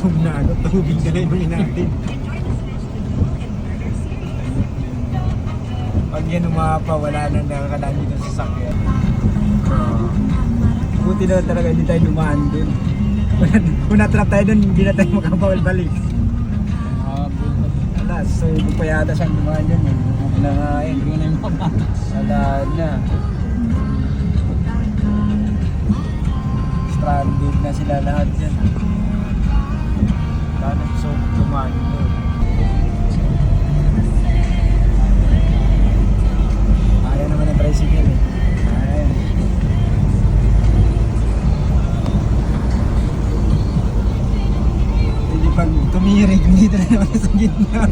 gutom na ano, tubig na lang yung natin. Pag yan umapa, wala nang nakakadami dito sa sasakyan. Buti na talaga hindi tayo dumaan dun. Kung natrap tayo dun, hindi na tayo makabawal-balik. Wala, so pa yata siyang dumaan dun. Bubog na nga eh. Hindi na yung mabata. Wala na. Stranded na sila lahat dyan. Paano so dumaan dun? Ayaw naman ang tricycle eh. Ayaw. Hindi pag tumirik dito na naman sa gitna.